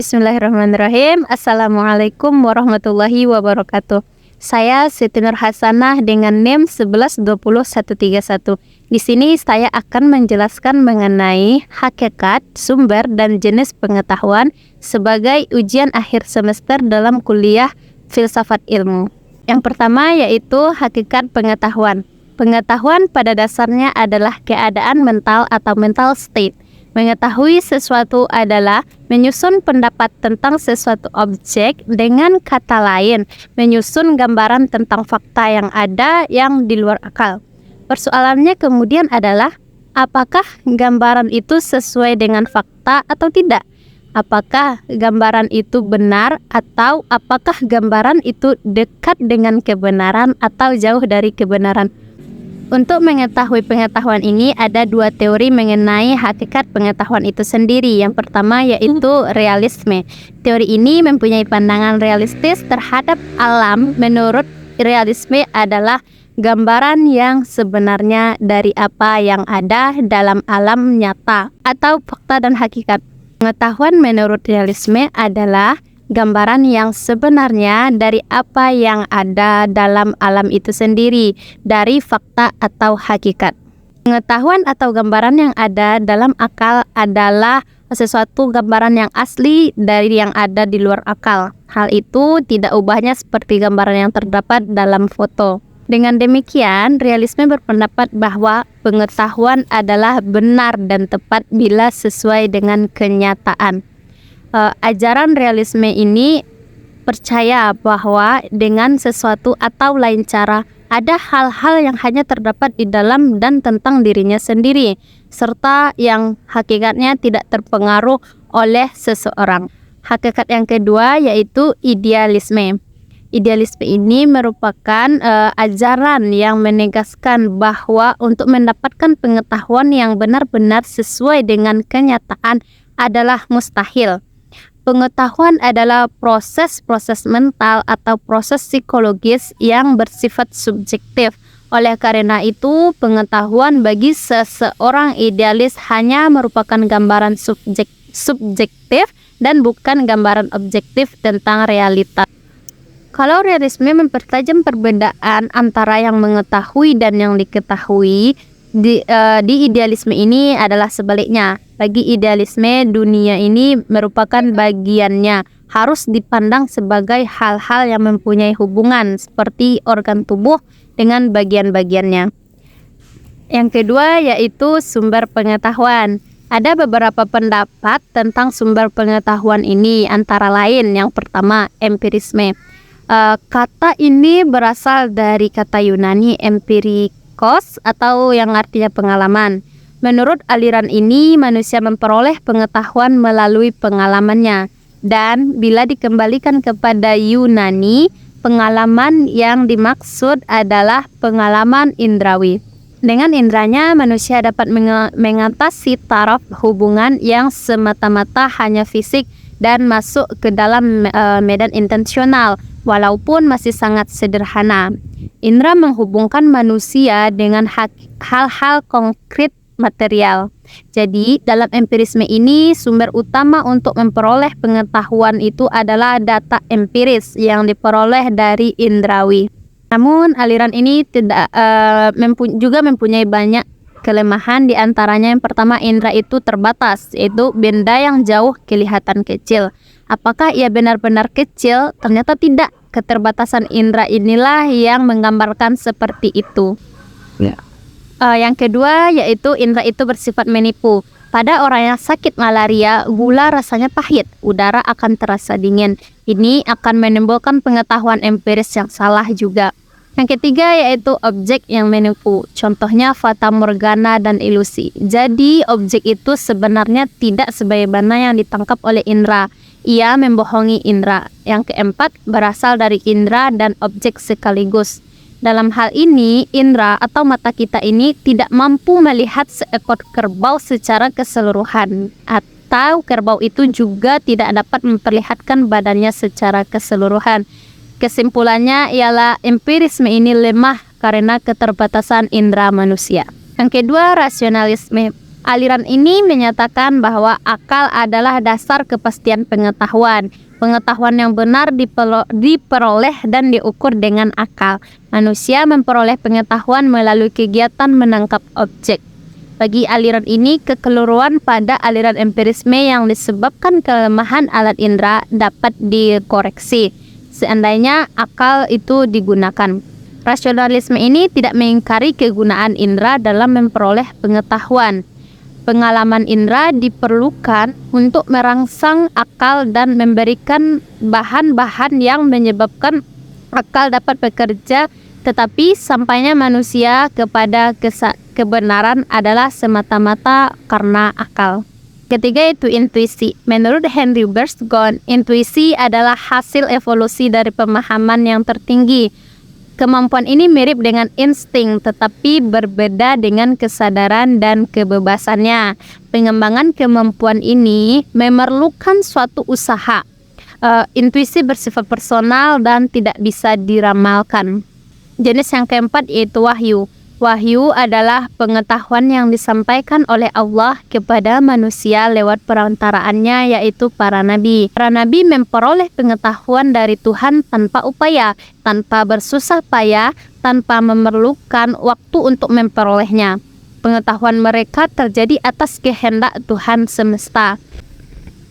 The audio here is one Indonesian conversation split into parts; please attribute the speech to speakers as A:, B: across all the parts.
A: Bismillahirrahmanirrahim. Assalamualaikum warahmatullahi wabarakatuh. Saya Siti Nur Hasanah dengan NIM 1120-131. Di sini saya akan menjelaskan mengenai hakikat, sumber, dan jenis pengetahuan sebagai ujian akhir semester dalam kuliah filsafat ilmu. Yang pertama yaitu hakikat pengetahuan. Pengetahuan pada dasarnya adalah keadaan mental atau mental state. Mengetahui sesuatu adalah menyusun pendapat tentang sesuatu objek, dengan kata lain, menyusun gambaran tentang fakta yang ada yang di luar akal. Persoalannya kemudian adalah, apakah gambaran itu sesuai dengan fakta atau tidak? Apakah gambaran itu benar atau apakah gambaran itu dekat dengan kebenaran atau jauh dari kebenaran? Untuk mengetahui pengetahuan ini ada dua teori mengenai hakikat pengetahuan itu sendiri. Yang pertama yaitu realisme. Teori ini mempunyai pandangan realistis terhadap alam. Menurut realisme adalah gambaran yang sebenarnya dari apa yang ada dalam alam nyata atau fakta dan hakikat. Pengetahuan menurut realisme adalah gambaran yang sebenarnya dari apa yang ada dalam alam itu sendiri, dari fakta atau hakikat. Pengetahuan atau gambaran yang ada dalam akal adalah sesuatu gambaran yang asli dari yang ada di luar akal. Hal itu tidak ubahnya seperti gambaran yang terdapat dalam foto. Dengan demikian, realisme berpendapat bahwa pengetahuan adalah benar dan tepat bila sesuai dengan kenyataan. Ajaran realisme ini percaya bahwa dengan sesuatu atau lain cara ada hal-hal yang hanya terdapat di dalam dan tentang dirinya sendiri, serta yang hakikatnya tidak terpengaruh oleh seseorang. Hakikat yang kedua yaitu idealisme. Idealisme ini merupakan ajaran yang menegaskan bahwa untuk mendapatkan pengetahuan yang benar-benar sesuai dengan kenyataan adalah mustahil. Pengetahuan adalah proses-proses mental atau proses psikologis yang bersifat subjektif. Oleh karena itu, pengetahuan bagi seseorang idealis hanya merupakan gambaran subjektif dan bukan gambaran objektif tentang realitas. Kalau realisme mempertajam perbedaan antara yang mengetahui dan yang diketahui, di idealisme ini adalah sebaliknya. Bagi idealisme, dunia ini merupakan bagiannya, harus dipandang sebagai hal-hal yang mempunyai hubungan seperti organ tubuh dengan bagian-bagiannya. Yang kedua yaitu sumber pengetahuan. Ada beberapa pendapat tentang sumber pengetahuan ini, antara lain yang pertama empirisme. Kata ini berasal dari kata Yunani empirikos atau yang artinya pengalaman. Menurut aliran ini, manusia memperoleh pengetahuan melalui pengalamannya. Dan bila dikembalikan kepada Yunani, pengalaman yang dimaksud adalah pengalaman indrawi. Dengan indranya, manusia dapat mengatasi taraf hubungan yang semata-mata hanya fisik dan masuk ke dalam medan intensional, walaupun masih sangat sederhana. Indra menghubungkan manusia dengan hal-hal konkret material. Jadi, dalam empirisme ini, sumber utama untuk memperoleh pengetahuan itu adalah data empiris yang diperoleh dari indrawi. Namun, aliran ini juga mempunyai banyak kelemahan. Di antaranya yang pertama, indra itu terbatas, yaitu benda yang jauh kelihatan kecil. Apakah ia benar-benar kecil? Ternyata tidak. Keterbatasan indra inilah yang menggambarkan seperti itu. Ya. Yang kedua yaitu indra itu bersifat menipu. Pada orang yang sakit malaria, gula rasanya pahit, udara akan terasa dingin. Ini akan menimbulkan pengetahuan empiris yang salah juga. Yang ketiga yaitu objek yang menipu. Contohnya fata morgana dan ilusi. Jadi objek itu sebenarnya tidak sebagaimana yang ditangkap oleh indra. Ia membohongi indra. Yang keempat berasal dari indra dan objek sekaligus. Dalam hal ini, indra atau mata kita ini tidak mampu melihat seekor kerbau secara keseluruhan atau kerbau itu juga tidak dapat memperlihatkan badannya secara keseluruhan. Kesimpulannya ialah empirisme ini lemah karena keterbatasan indera manusia. Yang kedua, rasionalisme. Aliran ini menyatakan bahwa akal adalah dasar kepastian pengetahuan. Pengetahuan yang benar diperoleh dan diukur dengan akal. Manusia memperoleh pengetahuan melalui kegiatan menangkap objek. Bagi aliran ini, kekeliruan pada aliran empirisme yang disebabkan kelemahan alat indera dapat dikoreksi seandainya akal itu digunakan. Rasionalisme ini tidak mengingkari kegunaan indera dalam memperoleh pengetahuan. Pengalaman indera diperlukan untuk merangsang akal dan memberikan bahan-bahan yang menyebabkan akal dapat bekerja, tetapi sampainya manusia kepada kebenaran adalah semata-mata karena akal. Ketiga itu intuisi. Menurut Henry Burstgon, intuisi adalah hasil evolusi dari pemahaman yang tertinggi. Kemampuan ini mirip dengan insting, tetapi berbeda dengan kesadaran dan kebebasannya. Pengembangan kemampuan ini memerlukan suatu usaha. Intuisi bersifat personal dan tidak bisa diramalkan. Jenis yang keempat yaitu wahyu. Wahyu adalah pengetahuan yang disampaikan oleh Allah kepada manusia lewat perantaraannya, yaitu para nabi. Para nabi memperoleh pengetahuan dari Tuhan tanpa upaya, tanpa bersusah payah, tanpa memerlukan waktu untuk memperolehnya. Pengetahuan mereka terjadi atas kehendak Tuhan semesta.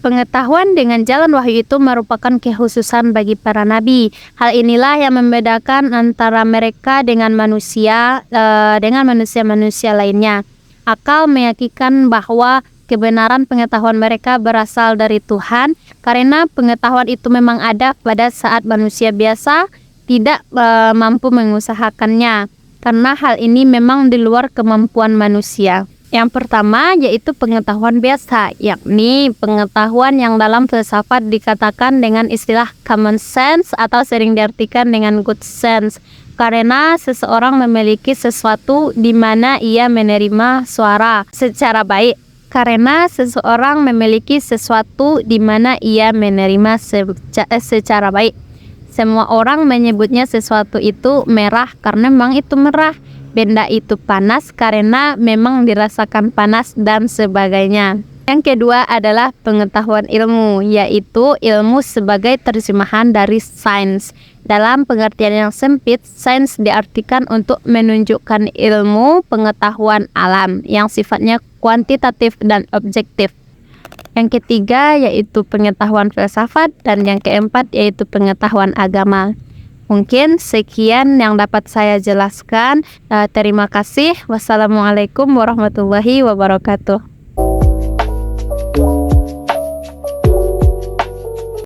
A: Pengetahuan dengan jalan wahyu itu merupakan kekhususan bagi para nabi. Hal inilah yang membedakan antara mereka dengan manusia-manusia lainnya. Akal meyakinkan bahwa kebenaran pengetahuan mereka berasal dari Tuhan, karena pengetahuan itu memang ada pada saat manusia biasa tidak mampu mengusahakannya, karena hal ini memang di luar kemampuan manusia. Yang pertama yaitu pengetahuan biasa, yakni pengetahuan yang dalam filsafat dikatakan dengan istilah common sense atau sering diartikan dengan good sense, karena seseorang memiliki sesuatu di mana ia menerima suara secara baik. Karena seseorang memiliki sesuatu di mana ia menerima secara baik. Semua orang menyebutnya sesuatu itu merah karena memang itu merah. Benda itu panas karena memang dirasakan panas dan sebagainya. Yang kedua adalah pengetahuan ilmu, yaitu ilmu sebagai terjemahan dari sains. Dalam pengertian yang sempit, sains diartikan untuk menunjukkan ilmu pengetahuan alam yang sifatnya kuantitatif dan objektif. Yang ketiga yaitu pengetahuan filsafat, dan yang keempat yaitu pengetahuan agama. Mungkin sekian yang dapat saya jelaskan. Terima kasih. Wassalamualaikum warahmatullahi wabarakatuh.